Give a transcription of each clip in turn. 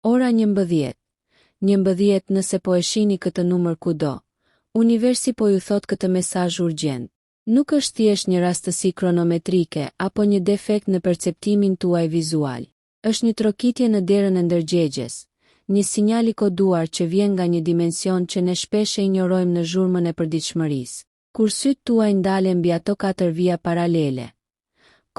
Ora 11. 11 nëse po e shihni këtë numër kudo. Universi po ju thot këtë mesazh urgjent. Nuk është thjesht një rastësi kronometrike apo një defekt në perceptimin tuaj vizual. Është një trokitje në derën e ndërgjegjes, një sinjal i koduar që vjen nga një dimension që ne shpesh e injorojmë në zhurmën e përditshmërisë. Kur sytë tuaj ndalen mbi ato 4 vija paralele,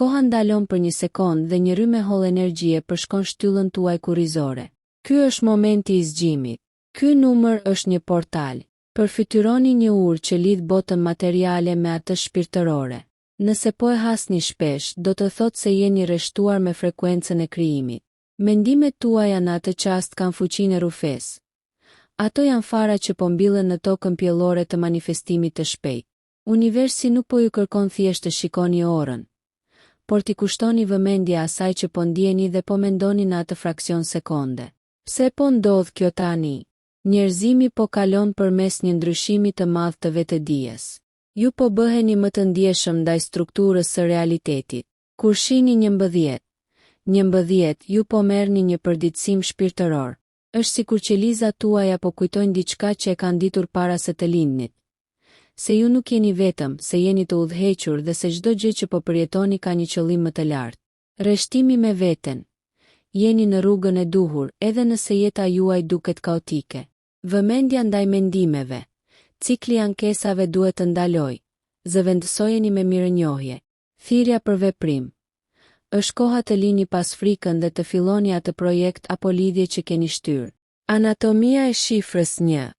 koha ndalon për një sekond dhe një rrymë holl energjie përshkon shtyllën tuaj kurrizore. Ky është momenti i zgjimit. Ky numër është një portal. Përfytyroni një urë që lidh botën materiale me atë shpirtërore. Nëse po e hasni shpesh, do të thotë se jeni rreshtuar me frekuencën e krijimit. Mendimet tuaja në atë çast kanë fuqinë e rrufes. Ato janë fara që po mbillen në tokën pjellore të manifestimit të shpejtë. Universi nuk po ju kërkon thjesht të shikoni orën, por t'i kushtoni vëmendje asaj që po ndjeni dhe po mendoni në atë fraksion sekonde. Pse po ndodh kjo tani? Njerëzimi po kalon përmes një ndryshimi të madh të vetëdijes. Ju po bëheni më të ndjeshëm ndaj strukturës së realitetit. Kur shihni 11, ju po merrni një përditësim shpirtëror. Është sikur që lizat tuaja po kujtojnë diçka që e kanë ditur para se të lindnit. Se ju nuk jeni vetëm, se jeni të udhëhequr dhe se çdo gjë që po përjetoni ka një qëllim më të lartë. Rreshtimi me veten. Jeni në rrugën e duhur, edhe nëse jeta juaj duket kaotike. Vëmendja ndaj mendimeve. Cikli i ankesave duhet të ndaloj. Zëvendësojeni me mirënjohje. Thirrja për veprim. Është koha të lini pas frikën dhe të filloni atë projekt apo lidhje që keni shtyrë. Anatomia e shifrës 1.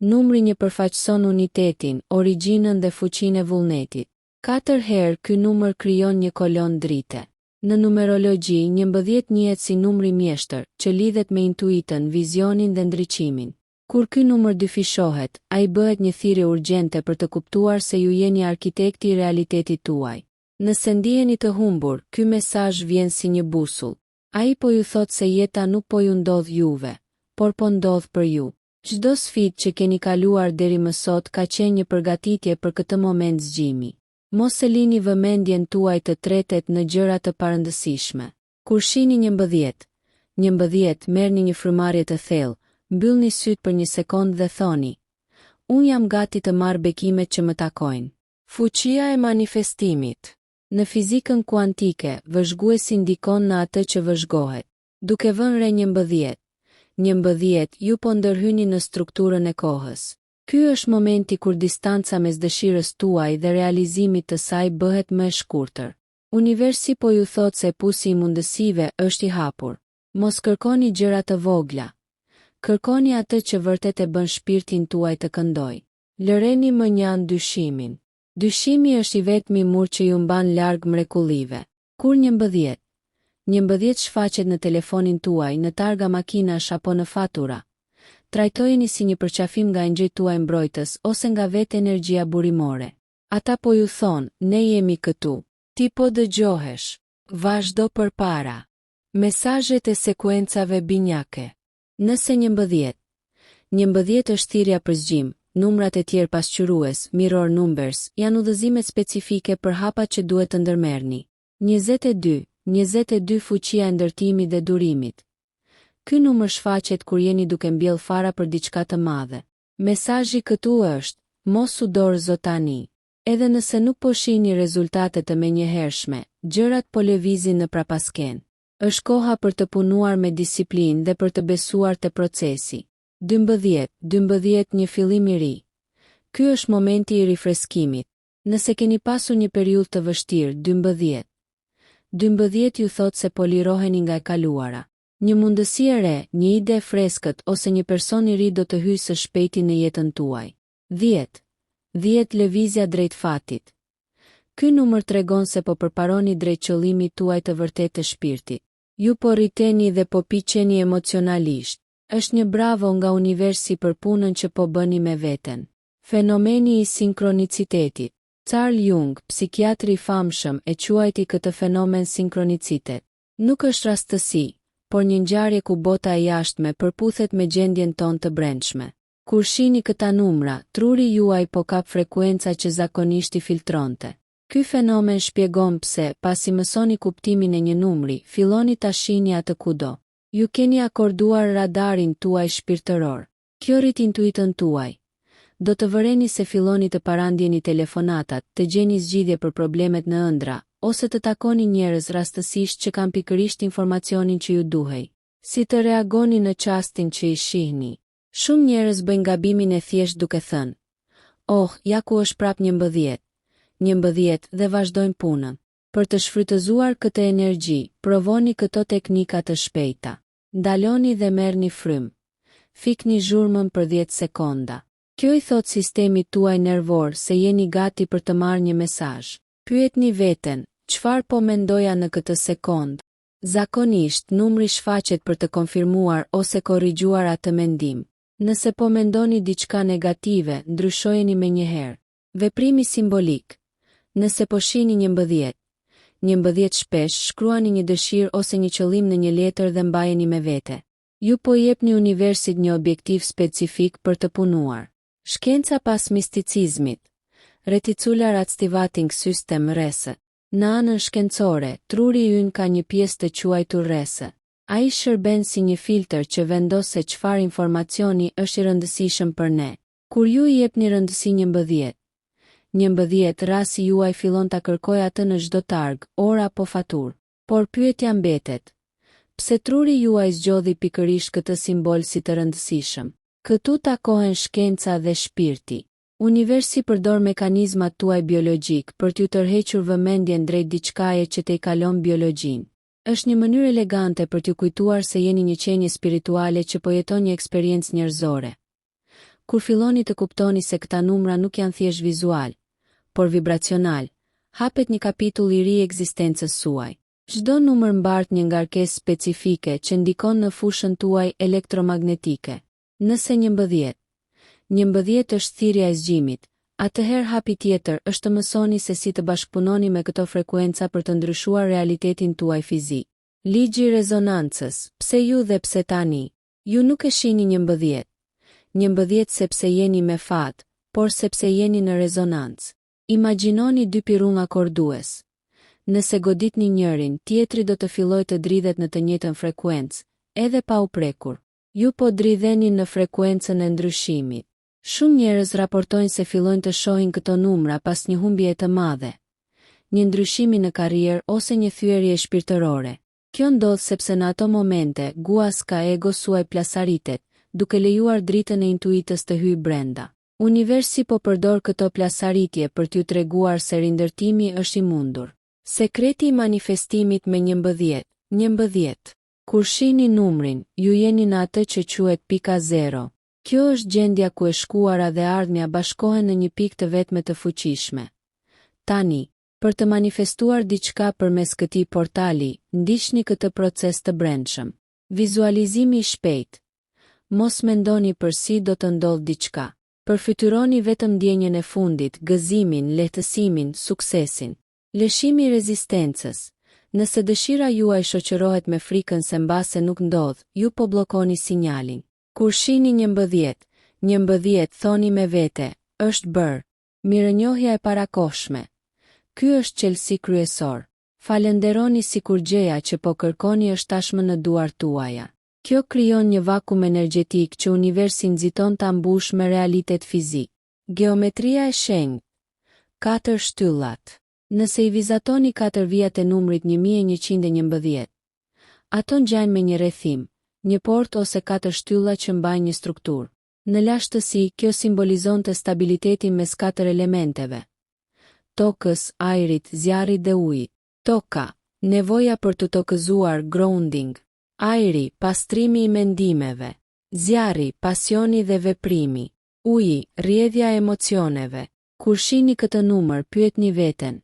Numri 1 përfaqëson unitetin, origjinën dhe fuqinë e vullnetit. 4 herë ky numër krijon një kolon drite. Në numerologji, 11 njihet si numri mjeshtër, që lidhet me intuitën, vizionin dhe ndriçimin. Kur ky numër dyfishohet, ai bëhet një thirrje urgjente për të kuptuar se ju jeni arkitekti i realitetit tuaj. Nëse ndiheni të humbur, ky mesazh vjen si një busull. Ai po ju thot se jeta nuk po ju ndodh juve, por po ndodh për ju. Çdo sfidë që keni kaluar deri më sot ka qenë një përgatitje për këtë moment zgjimi. Mos e lini vëmendjen tuaj të tretet në gjëra të parëndësishme. Kur shihni 11, merrni një frymarrje të thellë, mbyllni sytë për një sekond dhe thoni: unë jam gati të marr bekimet që më takojnë. Fuqia e manifestimit. Në fizikën kuantike, vëzhguesi ndikon në atë që vëzhgohet. Duke vënë re 11, ju po ndërhyni në strukturën e kohës. Ky është momenti kur distanca mes dëshirës tuaj dhe realizimit të saj bëhet më e shkurtër. Universi po ju thot se pusi i mundësive është i hapur. Mos kërkoni gjëra të vogla. Kërkoni atë që vërtet e bën shpirtin tuaj të këndoj. Lëreni më njan dyshimin. Dyshimi është i vetmi mur që ju mban larg mrekullive. Kur 11 shfaqet në telefonin tuaj, në targa makinash apo në fatura, trajtojeni si një përqafim nga engjëjt tuaj mbrojtës ose nga vetë energjia burimore. Ata po ju thonë: ne jemi këtu. Ti po dëgjohesh. Vazhdo përpara. Mesazhet e sekuencave binjake. Nëse 11 është thirrja për zgjim, numrat e tjerë pasqyrues, mirror numbers, janë udhëzimet specifike për hapat që duhet të ndërmerrni. 22 fuqia e ndërtimit dhe durimit. Ky numër shfaqet kur jeni duke mbjell fara për diçka të madhe. Mesazhi këtu është: mos u dorëzo tani. Edhe nëse nuk po shihni rezultatet e menjëhershme, gjërat po lëvizin në prapasken. Është koha për të punuar me disiplinë dhe për të besuar te procesi. 12 një fillim i ri. Ky është momenti i rifreskimit. Nëse keni pasur një periudhë të vështirë, 12 ju thot se po liroheni nga e kaluara. Një mundësi e re, një ide e freskët ose një person i ri do të hyjë së shpejti në jetën tuaj. 10 lëvizja drejt fatit. Ky numër tregon se po përparoni drejt qëllimit tuaj të vërtetë të shpirtit. Ju po rriteni dhe po piqeni emocionalisht. Është një bravo nga universi për punën që po bëni me veten. Fenomeni i sinkronicitetit. Carl Jung, psikiatri i famshëm, e quajti këtë fenomen sinkronicitet. Nuk është rastësi, por një ngjarje ku bota e jashtme përputhet me gjendjen tonë të brendshme. Kur shihni këta numra, truri juaj po kap frekuenca që zakonisht i filtronte. Ky fenomen shpjegon pse, pasi mësoni kuptimin e një numri, filloni ta shihni atë kudo. Ju keni akorduar radarin tuaj shpirtëror. Kjo rrit intuitën tuaj. Do të vëreni se filloni të parandjeni telefonatat, të gjeni zgjidhje për problemet në ëndra, ose të takoni njerëz rastësisht që kanë pikërisht informacionin që ju duhej. Si të reagoni në çastin që i shihni? Shumë njerëz bëjnë gabimin e thjesht duke thënë: "Oh, ja ku është prap 11 dhe vazhdojnë punën." Për të shfrytëzuar këtë energji, provoni këto teknika të shpejta. Ndaloni dhe merrni frym. Fikni zhurmën për 10 sekonda. Kjo i thot sistemit tuaj nervor se jeni gati për të marrë një mesazh. Pyetni veten, çfarë po mendoja në këtë sekond? Zakonisht, numri shfaqet për të konfirmuar ose korrigjuar atë mendim. Nëse po mendoni diçka negative, ndryshojeni menjëherë. Veprimi simbolik. Nëse po shihni 11 shpesh, shkruani një dëshirë ose një qëllim në një letër dhe mbajeni me vete. Ju po jepni universit një objektiv specifik për të punuar. Shkenca pas misticizmit. Reticular activating system RESE. Në anën shkencore, truri ynë ka një pjesë të quajtur RESE. Ai shërben si një filtr që vendos se çfarë informacioni është i rëndësishëm për ne. Kur ju i jepni rëndësi 11, rasti juaj fillon ta kërkojë atë në çdo targ, orë apo faturë. Por pyetja mbetet: pse truri juaj zgjodhi pikërisht këtë simbol si të rëndësishëm? Këtu takohen shkenca dhe shpirti. Universi përdor mekanizmat tuaj biologjik për t'ju tërhequr vëmendjen drejt diçkaje që te i kalon biologjin. Është një mënyrë elegante për t'ju kujtuar se jeni një qenie spirituale që po jeton një eksperiencë njerëzore. Kur filloni të kuptoni se këta numra nuk janë thjesht vizual, por vibracional, hapet një kapitull i ri ekzistencës suaj. Çdo numër mbart një ngarkesë specifike që ndikon në fushën tuaj elektromagnetike. Nëse 11 është thirrja e zgjimit, atëherë hapi tjetër është të mësoni se si të bashkëpunoni me këto frekuenca për të ndryshuar realitetin tuaj fizik. Ligji i rezonancës. Pse ju dhe pse tani? Ju nuk e shihni 11 sepse jeni me fat, por sepse jeni në rezonancë. Imagjinoni dy pirun akordues. Nëse goditni njërin, tjetri do të fillojë të dridhet në të njëjtën frekuencë, edhe pa u prekur. Ju po dridheni në frekuencën e ndryshimit. Shumë njerëz raportojnë se fillojnë të shohin këto numra pas një humbjeje të madhe, një ndryshimi në karrierë ose një thyerje shpirtërore. Kjo ndodh sepse në ato momente guas ka ego suaj plasaritet, duke lejuar dritën e intuitës të hyjë brenda. Universi po përdor këto plasaritje për t'ju treguar se rindërtimi është i mundur. Sekreti i manifestimit me 11. Kur shihni numrin, ju jeni në atë që quhet pika 0. Kjo është gjendja ku e shkuara dhe ardhmja bashkohen në një pikë të vetme të fuqishme. Tani, për të manifestuar diçka përmes këtij portali, ndiqni këtë proces të brendshëm. Vizualizimi i shpejt. Mos mendoni për si do të ndodhë diçka. Përfytyroni vetëm ndjenjen e fundit, gëzimin, lehtësimin, suksesin. Lëshimi i rezistencës. Nëse dëshira juaj shoqërohet me frikën se mbase nuk ndodh, ju po bllokoni sinjalin. Kur shihni 11, thoni me vete, është bërë. Mirënjohja e parakohshme. Ky është qelësi kryesor. Falenderoni sikur gjëja që po kërkoni është tashmë në duart tuaja. Kjo krijon një vakum energjetik që universi nxiton ta mbush me realitet fizik. Geometria e shenjtë. 4 shtyllat. Nëse i vizatoni 4 vijat e numrit 1111, ato ngjajnë me një rrethim, një port ose 4 shtylla që mbajnë një strukturë. Në lashtësi, kjo simbolizonte stabilitetin mes 4 elementeve: tokës, ajrit, zjarrit dhe ujit. Toka, nevoja për të tokëzuar, grounding. Ajri, pastrimi i mendimeve. Zjarri, pasioni dhe veprimi. Uji, rrjedhja e emocioneve. Kur shihni këtë numër, pyetni veten: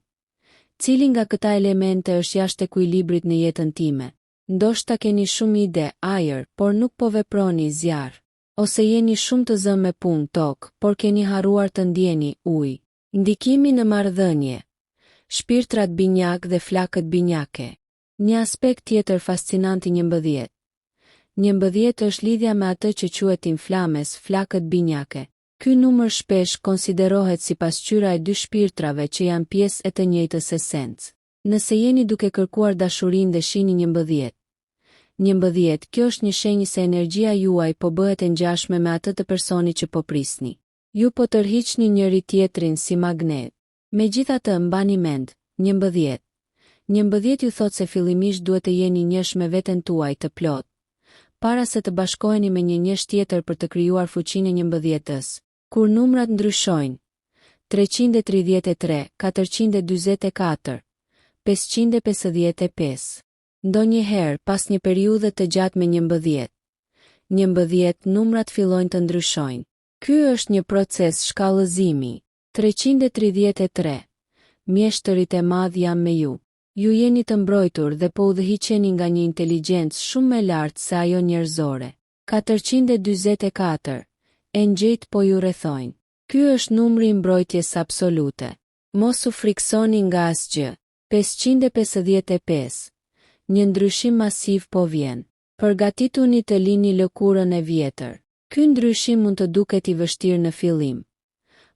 cili nga këta elemente është jashtë ekuilibrit në jetën time? Ndoshta keni shumë ide, ajër, por nuk po veproni, zjarr. Ose jeni shumë të zënë me punë, tokë, por keni harruar të ndjeni, ujë. Ndikimi në marrëdhënie. Shpirtrat binjak dhe flakët binjake. Një aspekt tjetër fascinant i 11. 11 është lidhja me atë që quhet inflames, flakët binjake. Ky numër shpesh konsiderohet si pasqyra e dy shpirtrave që janë pjesë e të njëjtës esencë. Nëse jeni duke kërkuar dashurinë dhe shihni 11, 11. Kjo është një shenjë se energjia juaj po bëhet e ngjashme me atë të personit që po prisni. Ju po tërhiqni njëri tjetrin si magnet. Megjithatë, mbani mend, 11. 11 ju thot se fillimisht duhet të jeni njësh me veten tuaj të plot, para se të bashkoheni me një njësh tjetër për të krijuar fuqinë e 11-s. Kur numrat ndryshojnë, 333, 444, 555. Ndonjëherë, pas një periudhe të gjatë me 11, numrat fillojnë të ndryshojnë. Ky është një proces shkallëzimi. 333. Mjeshtërit e madh jam me ju. Ju jeni të mbrojtur dhe po udhëhiqeni nga një inteligjencë shumë më lartë se ajo njerëzore. 444. Engjëjt po ju rrethojnë. Ky është numri i mbrojtjes absolute. Mos u friksoni nga asgjë. 555. Një ndryshim masiv po vjen. Përgatituni të lini lëkurën e vjetër. Ky ndryshim mund të duket i vështirë në fillim,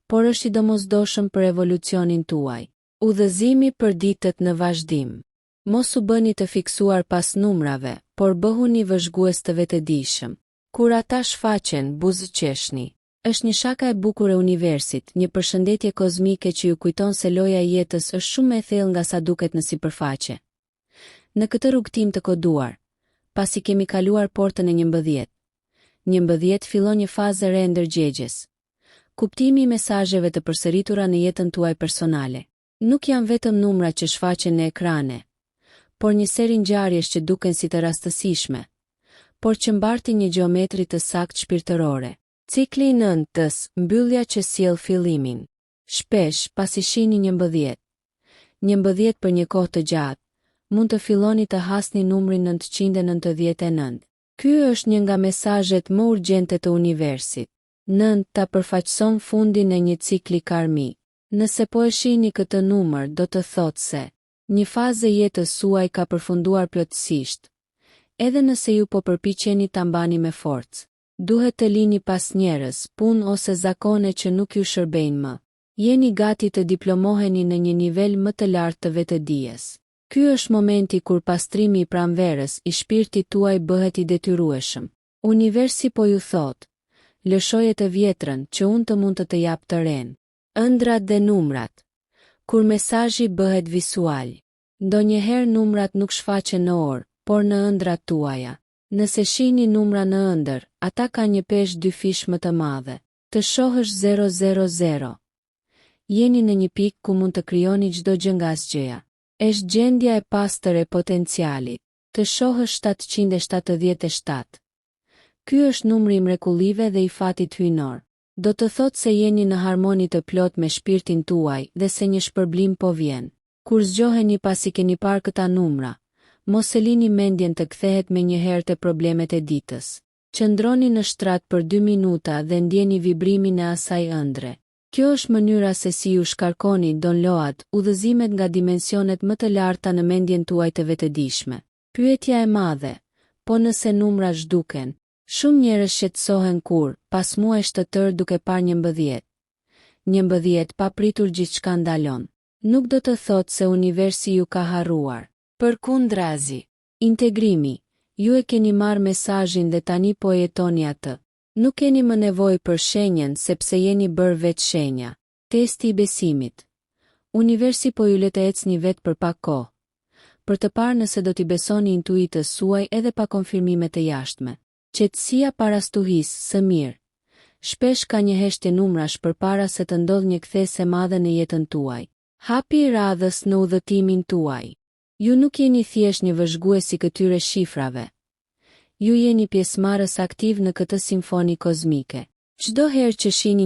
por është i domosdoshëm për evolucionin tuaj. Udhëzimi për ditët në vazhdim. Mos u bëni të fiksuar pas numrave, por bëhuni vëzhgues të vetëdijshëm. Kur ata shfaqen, buzëqeshni. Është një shaka e bukur e universit, një përshëndetje kozmike që ju kujton se loja e jetës është shumë e thellë nga sa duket në sipërfaqe. Në këtë rrugtim të koduar, pasi kemi kaluar portën e 11 fillon një fazë re ndërgjegjes. Kuptimi i mesazheve të përsëritura në jetën tuaj personale. Nuk janë vetëm numra që shfaqen në ekrane, por një seri ngjarjesh që duken si të rastësishme, por që mbartin një gjeometri të saktë shpirtërore. Cikli i 9-s, mbyllja që sjell fillimin. Shpesh, pasi shihni 11 për një kohë të gjatë, mund të filloni të hasni numrin 999. Ky është një nga mesazhet më urgjente të universit. 9 ta përfaqëson fundin e një cikli karmik. Nëse po e shihni këtë numër, do të thotë se një fazë e jetës suaj ka përfunduar plotësisht. Edhe nëse ju po përpiqeni ta mbani me forcë, duhet të lini pas njerëz, punë ose zakone që nuk ju shërbejnë më. Jeni gati të diplomoheni në një nivel më të lartë të vetëdijes. Ky është momenti kur pastrimi i pranverës i shpirtit tuaj bëhet i detyrueshëm. Universi po ju thot, lëshoje të vjetrën që unë të mund të të jap të ren. Ëndrat dhe numrat. Kur mesazhi bëhet visual. Ndonjëherë numrat nuk shfaqen në orë, por në ëndrat tuaja. Nëse shihni numra në ëndër, ata kanë një peshë dy fish më të madhe. Të shohësh 000. Jeni në një pikë ku mund të krijoni çdo gjë nga asgjëja. Është gjendja e pastër e potencialit. Të shohësh 777. Ky është numri i mrekullive dhe i fatit hyjnor. Do të thotë se jeni në harmoni të plot me shpirtin tuaj dhe se një shpërblim po vjen. Kur zgjoheni pasi keni parë këta numra, mos e lini mendjen të kthehet me njëherë te problemet e ditës. Qëndroni në shtrat për 2 minuta dhe ndjeni vibrimin e asaj ëndre. Kjo është mënyra se si ju shkarkoni download udhëzimet nga dimensionet më të larta në mendjen tuaj të vetëdijshme. Pyetja e madhe, po nëse numra zhduken, shumë njerëz shqetësohen kur, pas muajsh të tërë duke parë 11 pa pritur gjithçka ndalon. Nuk do të thotë se universi ju ka harruar. Përkundrazi, integrimi, ju e keni marrë mesazhin dhe tani po jetoni atë. Nuk keni më nevojë për shenjën sepse jeni bërë vetë shenja. Testi i besimit. Universi po ju le të ecni vetë për pak kohë, për të parë nëse do t'i besoni intuitës suaj edhe pa konfirmime të jashtme. Qetësia para stuhisë, së mirë. Shpesh ka një heshtje numrash përpara se të ndodhë një kthesë e madhe në jetën tuaj. Hapi i radhës në udhëtimin tuaj. Ju nuk jeni thjesht një vëzhgues i këtyre shifrave. Ju jeni pjesëmarrës aktiv në këtë simfoni kozmike. Çdo herë që shihni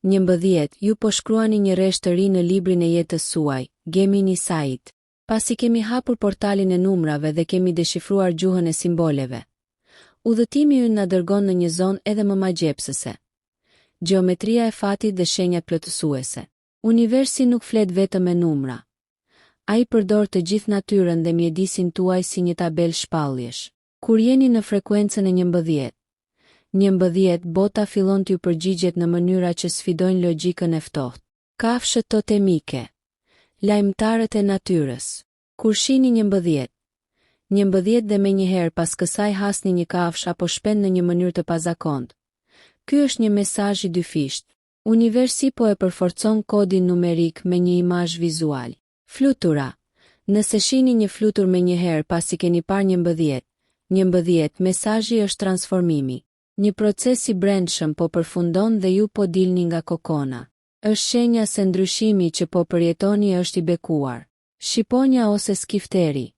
11, ju po shkruani një rresht të ri në librin e jetës suaj, Gemini Sait. Pasi kemi hapur portalin e numrave dhe kemi deshifruar gjuhën e simboleve, udhëtimi ynë na dërgon në një zonë edhe më magjepsëse. Gjeometria e fatit dhe shenjat plotësuese. Universi nuk flet vetëm me numra. Ai përdor të gjithë natyrën dhe mjedisin tuaj si një tabel shpalljesh. Kur jeni në frekuencën e 11, bota fillon t'ju përgjigjet në mënyra që sfidojnë logjikën e ftohtë. Kafshët totemike. Lajmtarët e natyrës. Kur shihni 11, 11 dhe menjëherë pas kësaj hasni një kafsh apo shpend në një mënyrë të pazakontë. Ky është një mesazh i dyfisht. Universi po e përforcon kodin numerik me një imazh vizual. Flutura. Nëse shihni një flutur menjëherë pasi keni parë 11, mesazhi është transformimi. Një proces i brendshëm po përfundon dhe ju po dilni nga kokona. Është shenja se ndryshimi që po përjetoni është i bekuar. Shqiponja ose skifteri.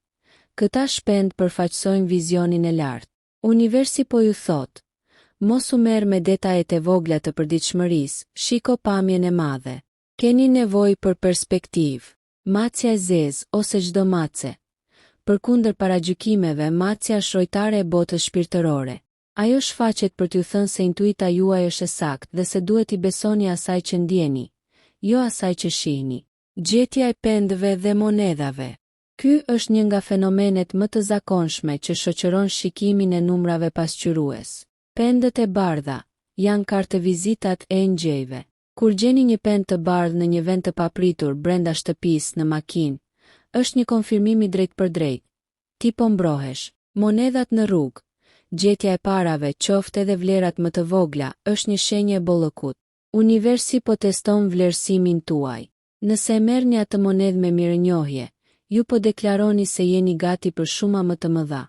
Këta shpend përfaqësojnë vizionin e lartë. Universi po ju thotë: mos u merr me detajet e vogla të përditshmërisë, shiko pamjen e madhe. Keni nevojë për perspektivë. Macja e zezë ose çdo mace. Përkundër paragjykimeve, macja shojtare e botës shpirtërore. Ajo shfaqet për t'ju thënë se intuita juaj është e saktë dhe se duhet I besoni asaj që ndjeni, jo asaj që shihni. Gjetja e pendëve dhe monedhave. Ky është një nga fenomenet më të zakonshme që shoqëron shikimin e numrave pasqyrues. Pendët e bardha janë kartë vizitat e engjëjve. Kur gjeni një pend të bardhë në një vend të papritur brenda shtëpisë në makinë, është një konfirmim I drejt për drejt. Ti po mbrohesh. Monedhat në rrugë. Gjetja e parave, qoftë edhe vlerat më të vogla, është një shenjë e bollëkut. Universi po teston vlerësimin tuaj. Nëse merrni atë monedhë me mirënjohje, ju po deklaroni se jeni gati për shuma më të mëdha.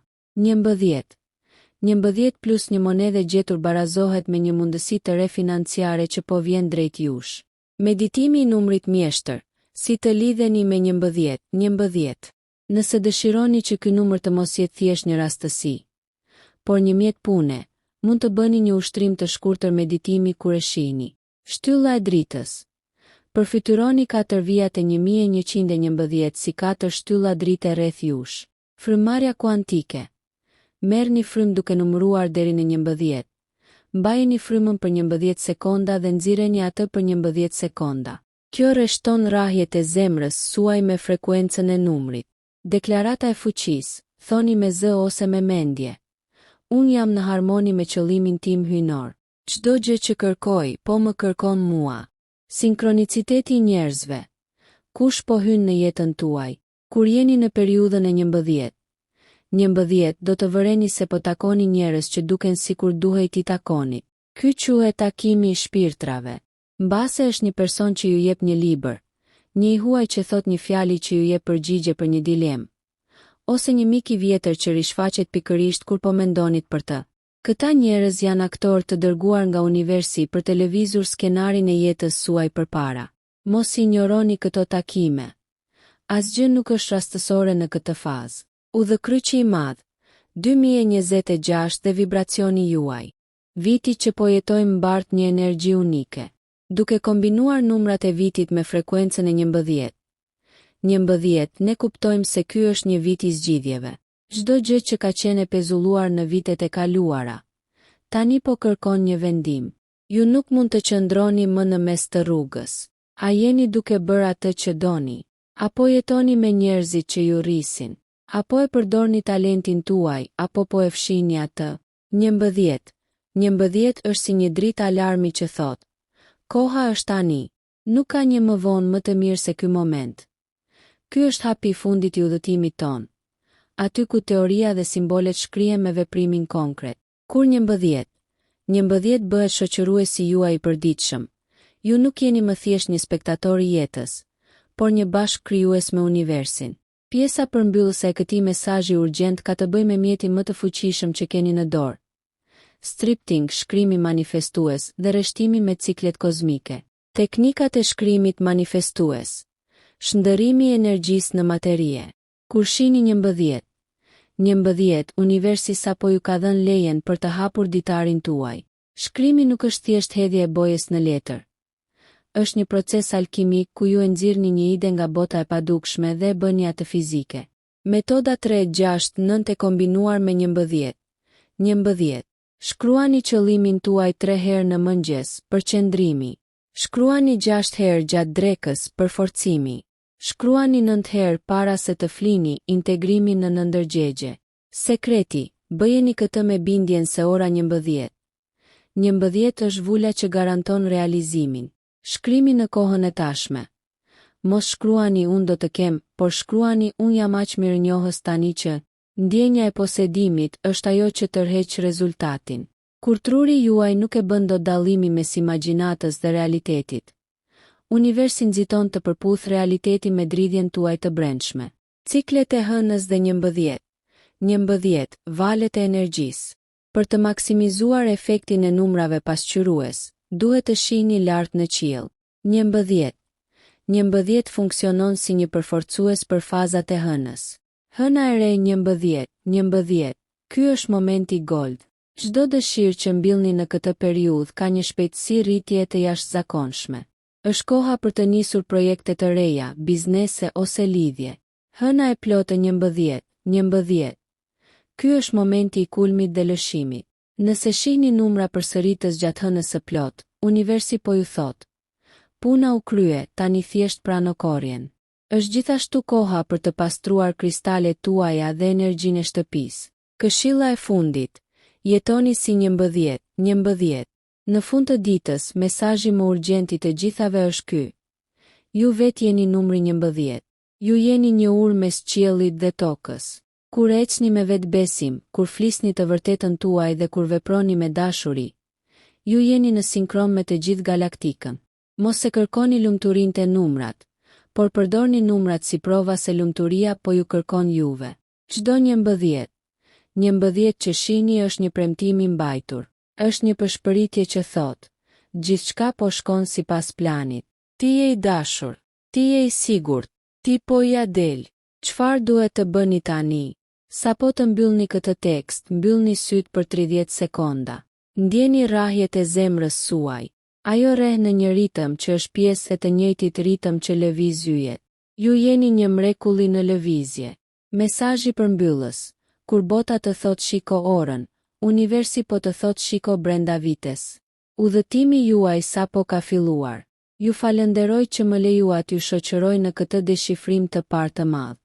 11 plus një monedhë gjetur barazohet me një mundësi të re financiare që po vjen drejt jush. Meditimi I numrit mjeshtër. Si të lidheni me 11. Nëse dëshironi që ky numër të mos jetë thjesht një rastësi, por një mjet pune, mund të bëni një ushtrim të shkurtër meditimi kur e shihni. Shtylla e dritës. Përfytyroni 4 vijat e 1111 si 4 shtylla drite rreth jush. Frymëmarrja kuantike. Merrni frym duke numëruar deri në 11. Mbajeni frymën për 11 sekonda dhe nxirreni atë për 11 sekonda. Kjo rreshton rrahjet e zemrës suaj me frekuencën e numrit. Deklarata e fuqisë. Thoni me zë ose me mendje: unë jam në harmoni me qëllimin tim hyjnor. Çdo gjë që kërkoj, po më kërkon mua. Sinkroniciteti I njerëzve. Kush po hyn në jetën tuaj? Kur jeni në periudhën e 11 do të vëreni se po takoni njerëz që duken sikur duhej t'i takoni. Ky quhet takimi I shpirtrave. Mbase është një person që ju jep një libër, një I huaj që thot një fjali që ju jep përgjigje për një dilemë, ose një mik I vjetër që rishfaqet pikërisht kur po mendonit për të. Këta njerëz janë aktorë të dërguar nga universi për të lëvizur skenarin e jetës suaj përpara. Mos injoroni këto takime. Asgjë nuk është rastësore në këtë fazë. Udhëkryqi I madh, 2026 dhe vibracioni juaj. Viti që po jetojmë mbart një energji unike. Duke kombinuar numrat e vitit me frekuencën e 11, ne kuptojmë se ky është një vit I zgjidhjeve. Çdo gjë që ka qenë e pezulluar në vitet e kaluara, tani po kërkon një vendim. Ju nuk mund të qëndroni më në mes të rrugës. A jeni duke bërë atë që doni? Apo jetoni me njerëzit që ju rrisin? Apo e përdorni talentin tuaj, apo po e fshini atë? 11 është si një dritë alarmi që thotë: koha është tani. Nuk ka një më vonë më të mirë se ky moment. Ky është hapi I fundit I udhëtimit ton. Aty ku teoria dhe simbolet shkrihen me veprimin konkret. Kur 11 bëhet shoqëruesi juaj I përditshëm, ju nuk jeni më thjesht një spektator I jetës, por një bashkëkrijues me universin. Pjesa përmbyllëse e këtij mesazhi urgjent ka të bëjë me mjetin më të fuqishëm që keni në dorë. Scripting, shkrimi manifestues dhe rreshtimi me ciklet kozmike. Teknikat e shkrimit manifestues. Shndërrimi I energjisë në materie. Kur shihni 11, universi sapo ju ka dhënë lejen për të hapur ditarin tuaj. Shkrimi nuk është thjesht hedhje e bojës në letër. Është një proces alkimik ku ju e nxirrni një ide nga bota e padukshme dhe e bëni atë fizike. Metoda 3-6-9 e kombinuar me 11. Shkruani qëllimin tuaj 3 herë në mëngjes, përqendrimi. Shkruani 6 herë gjatë drekës, përforcimi. Shkruani 9 herë para se të flini, integrimi në ndërgjegje. Sekreti, bëjeni këtë me bindjen se ora 11 është vula që garanton realizimin. Shkrimi në kohën e tashme. Mos shkruani unë do të kem, por shkruani unë jam aq mirënjohës tani që. Ndjenja e posedimit është ajo që tërheq rezultatin. Kur truri juaj nuk e bën dot dallimi mes imagjinatës dhe realitetit, universi nxiton të përputh realitetin me dridhjen tuaj të brendshme. Ciklet e hënës dhe 11. 11. Valet e energjisë. Për të maksimizuar efektin e numrave pasqyrues, duhet të shihni lart në qiell. 11. 11 funksionon si një përforcues për fazat e hënës. Hëna e re 11. 11. Ky është momenti gold. Çdo dëshirë që mbillni në këtë periudhë ka një shpejtësi rritje të jashtëzakonshme. Është koha për të nisur projekte të reja, biznese ose lidhje. Hëna e plotë 11. 11. Ky është momenti i kulmit dhe lëshimit. Nëse shihni numra përsëritës gjatë hënës së plot, universi po ju thot: puna u krye, tani thjesht prano korrjen. Është gjithashtu koha për të pastruar kristalet tuaja dhe energjinë e shtëpisë. Këshilla e fundit: jetoni si 11. 11. Në fund të ditës, mesazhi më urgjenti të gjithave është ky: ju vetë jeni numri 11. Ju jeni një urë mes qiellit dhe tokës. Kur ecni me vetbesim, kur flisni të vërtetën tuaj dhe kur veproni me dashuri, ju jeni në sinkron me të gjithë galaktikën. Mos e kërkoni lumturinë te numrat, por përdorni numrat si prova se lumturia po ju kërkon juve. Çdo 11. 11 që shihni është një premtim i mbajtur. Është një përshpëritje që thot: gjithçka po shkon sipas planit. Ti je i dashur, ti je i sigurt, ti po ja del. Çfarë duhet të bëni tani? Sapo të mbyllni këtë tekst, mbyllni syt për 30 sekonda. Ndjeni rrahjet e zemrës suaj. Ajo rreh në një ritëm që është pjesë e të njëjtit ritëm që lëviz yjet. Ju jeni një mrekulli në lëvizje. Mesazhi përmbyllës: kur bota të thot shiko orën, universi po të thot shiko brenda vites. Udhëtimi juaj sapo ka filluar. Ju falenderoj që më lejuat ju shoqëroj në këtë deshifrim të parë të madh.